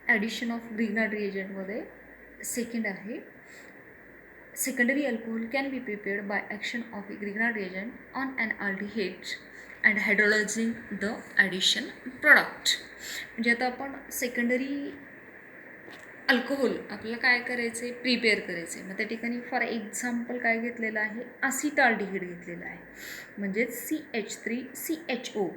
Addition of Grignard रिएजंटमध्ये second आहे, secondary alcohol can be prepared by action of a Grignard reagent on an aldehyde and hydrolyzing the addition product. म्हणजे आता आपण secondary alcohol आपल्याला काय करायचे, prepare करायचे. मग त्या ठिकाणी फॉर एक्झाम्पल काय घेतलेलं आहे, असिटाल्डिहाइड घेतलेलं आहे, म्हणजेच CH3CHO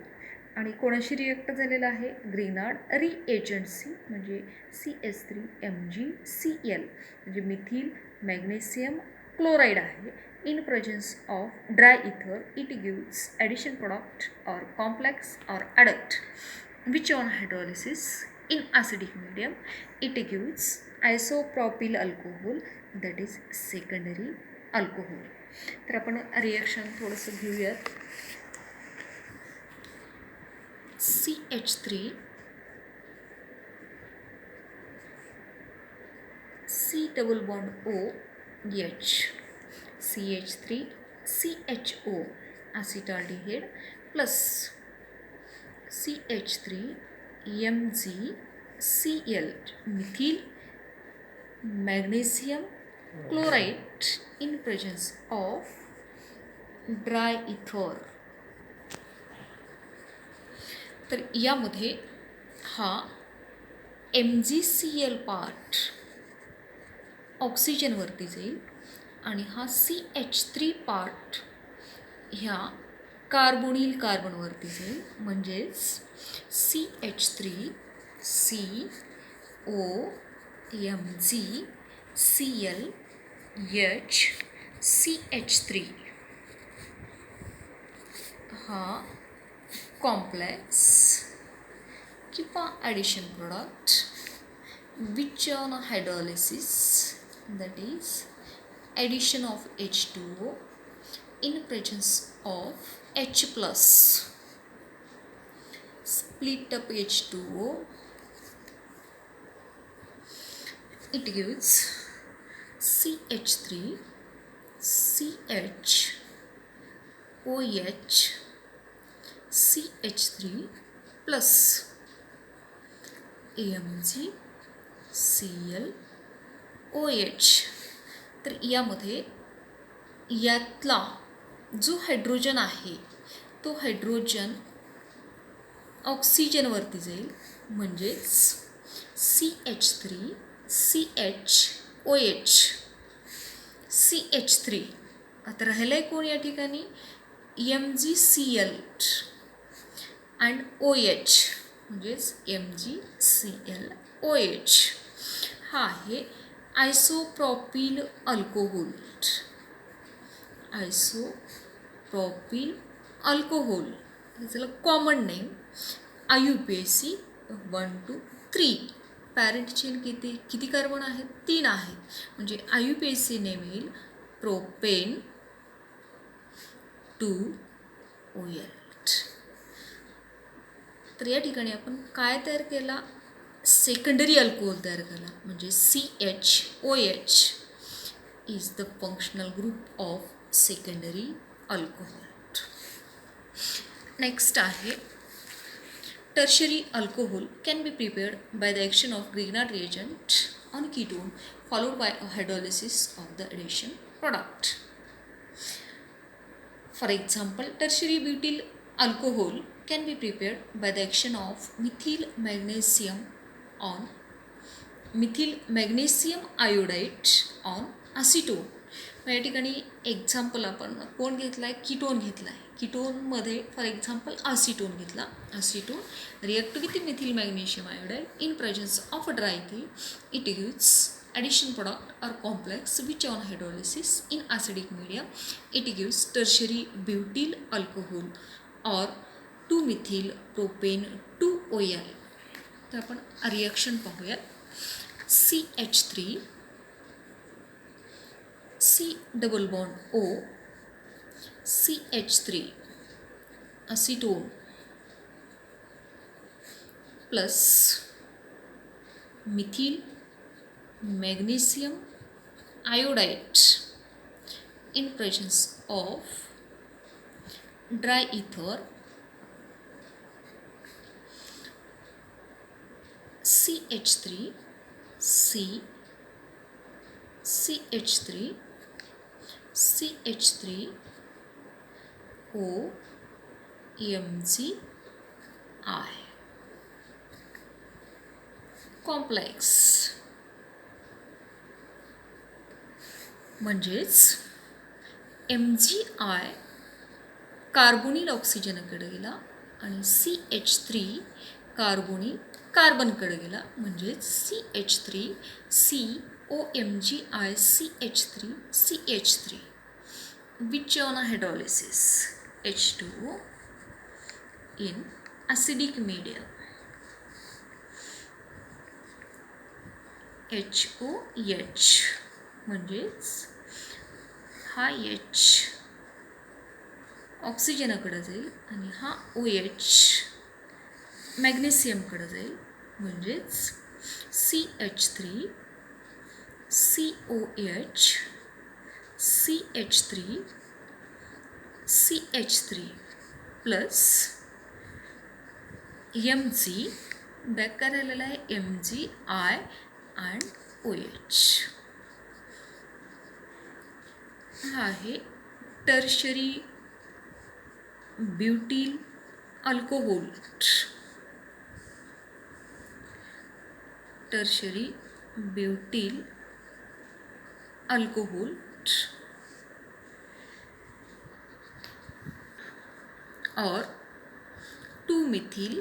आणि कोणाशी रिएक्ट झालेलं आहे, ग्रिग्नार्ड रिएजंटशी, म्हणजे CS3MgCl म्हणजे मिथिल मॅग्नेशियम क्लोराईड आहे. In presence of dry ether it gives addition product or complex or adduct which on hydrolysis in acidic medium it gives isopropyl alcohol, that is secondary alcohol. तर आपण reaction थोडंसं घेऊयात. CH3 C double bond OH CH3 CHO acetaldehyde plus CH3 MgCl methyl magnesium chloride in presence of dry ether. तर यामध्ये हा MgCl part ऑक्सिजनवरती जाईल आणि हा CH3 पार्ट ह्या कार्बोनिल कार्बनवरती जाईल, म्हणजेच CH3 COMgCl H CH3 हा कॉम्प्लेक्स किंवा addition product which on hydrolysis, that is addition of H2O in presence of H plus, split up H2O, it gives CH3 CH OH CH3 plus AmgCl OH. तर यामध्ये यातला जो hydrogen आहे तो hydrogen ऑक्सिजनवरती जाईल, म्हणजेच CH3 CHOH CH3. आता राहिलं आहे कोण या ठिकाणी, MgCl अँड OH, म्हणजेच MgCl OH हा आहे आयसोप्रॉपिल अल्कोहोल. आयसोप्रॉपिल अल्कोहोल त्याला common name IUPAC 1 to 3. Parent chain किती कार्बन आहेत, 3 आहेत, म्हणजे IUPAC नेम येईल प्रोपेन 2OL. तर या ठिकाणी आपण काय तयार केला, सेकंडरी अल्कोहोल तयार केला, म्हणजे CHOH is the functional group of secondary alcohol. Next आहे tertiary alcohol can be prepared by the action of Grignard reagent on ketone followed by a hydrolysis of the addition product. For example, tertiary butyl alcohol can be prepared by the action of methyl magnesium iodide on acetone. या ठिकाणी example आपण कोण घेतला आहे, ketone घेतला आहे. कीटोनमध्ये for example acetone घेतला. Acetone react with methyl magnesium iodide in presence of dry ethyl, it gives addition product or complex which on hydrolysis in acidic medium it gives tertiary butyl alcohol or 2-methyl propane 2OL. तर आपण reaction पाहूयात. CH3 C double bond O CH3 acetone plus methyl magnesium iodide in presence of dry ether CH3 C CH3 CH3 O MgI complex म्हणजेच MgI carbonyl ऑक्सिजनकडे गेला आणि CH3 carbonyl कार्बनकडे गेला म्हणजेच CH3 COMgI CH3 CH3 which on a hydrolysis H2O in acidic medium HOH म्हणजेच हा H ऑक्सिजनकडे जाईल आणि हा OH मॅग्नेशियमकडे जाईल म्हणजेच CH3 COH CH3 CH3 plus Mg back करायला आहे MgI अँड OH हा आहे tertiary butyl alcohol tertiary butyl alcohol और 2-methyl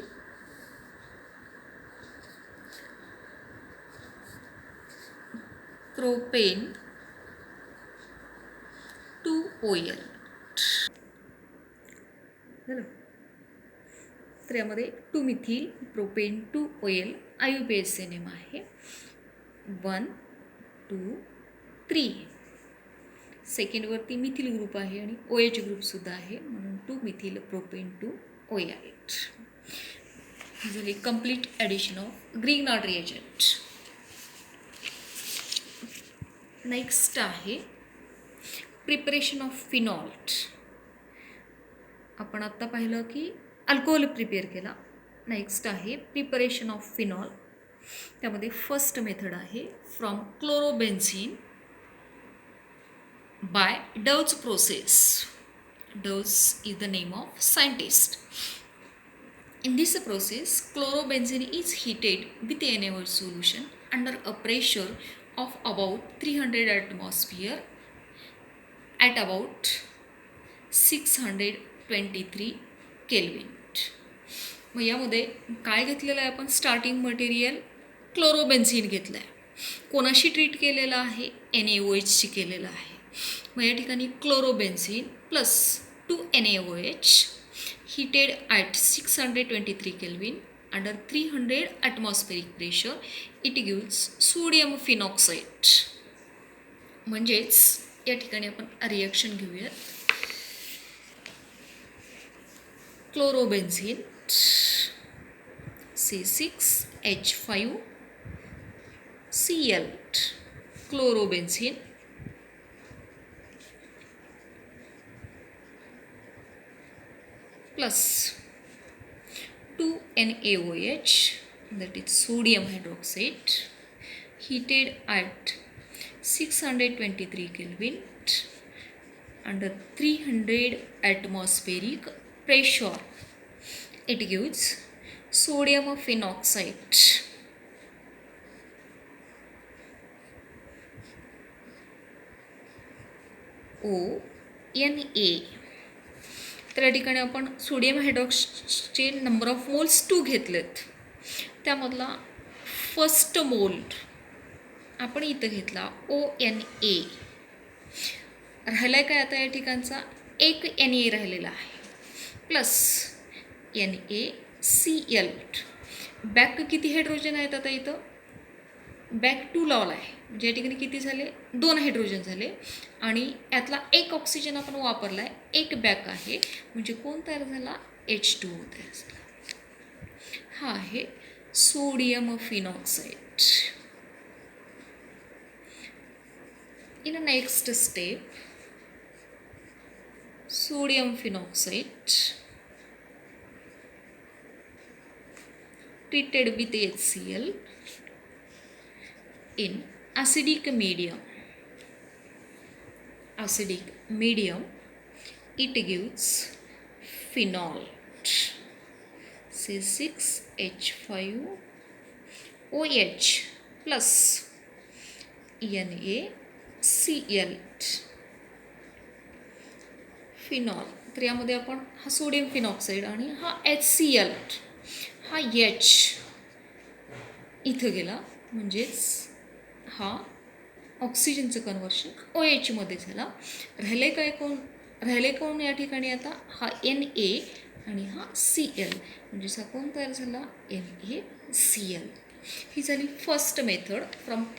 प्रोपेन 2OL झालं. तर यामध्ये 2-methyl प्रोपेन 2OL IUPACNM आहे 1 2 3 सेकंडवरती मिथिल ग्रुप आहे आणि OH ग्रुपसुद्धा आहे म्हणून 2-methyl प्रोपेन 2OL झाली complete addition of Grignard reagent. Next आहे प्रिपरेशन ऑफ फिनॉल्ट. आपण आत्ता पाहिलं की अल्कोहोल प्रिपेअर केला. नेक्स्ट आहे प्रिपरेशन ऑफ फिनॉल. त्यामध्ये फर्स्ट मेथड आहे from क्लोरोबेन्झीन by Dawes process. Dawes is the name of scientist. In this process, chlorobenzene is heated with NaOH solution under a pressure of about 300 atmosphere at about 623 Kelvin. मग यामध्ये काय घेतलेलं आहे आपण starting material क्लोरोबेन्झीन घेतलं आहे. कोणाशी ट्रीट केलेलं आहे NaOHशी केलेलं आहे. मग या ठिकाणी क्लोरोबेन्झीन plus 2 NaOH heated at 623 Kelvin under 300 atmospheric pressure it gives sodium phenoxide. म्हणजेच या ठिकाणी आपण रिएक्शन घेऊया. क्लोरोबेन्झीन C6H5Cl क्लोरोबेन्झीन plus 2 NaOH that is sodium hydroxide heated at 623 Kelvin under 300 atmospheric pressure it gives sodium phenoxide. ONA. तर या ठिकाणी आपण sodium हायड्रॉक्सचे number of moles 2 घेतलेत. त्यामधला फर्स्ट मोल्ड आपण इथं घेतला ONA. राहिला आहे काय आता या ठिकाणचा एक Na राहिलेला आहे प्लस NaCl. बॅक किती हायड्रोजन आहेत आता इथं बॅक 2 लावला आहे म्हणजे या ठिकाणी किती झाले 2 हायड्रोजन झाले आणि यातला एक ऑक्सिजन आपण वापरला आहे एक बॅक आहे म्हणजे कोण तयार झाला H2O तयार झाला. हा आहे sodium phenoxide. In a next step sodium phenoxide treated with HCl in acidic medium. It gives phenol C6H5OH plus NaCl. Phenol. तर यामध्ये आपण हा सोडियम फिनॉक्साईड आणि हा HCl, हा H इथं गेला, म्हणजेच हा ऑक्सिजनचं कन्व्हर्शन OH मध्ये झाला. राहिले कोण या ठिकाणी आता? हा Na आणि हा Cl, म्हणजेच हा कोण तयार झाला? NaCl. ही झाली फर्स्ट मेथड फ्रॉम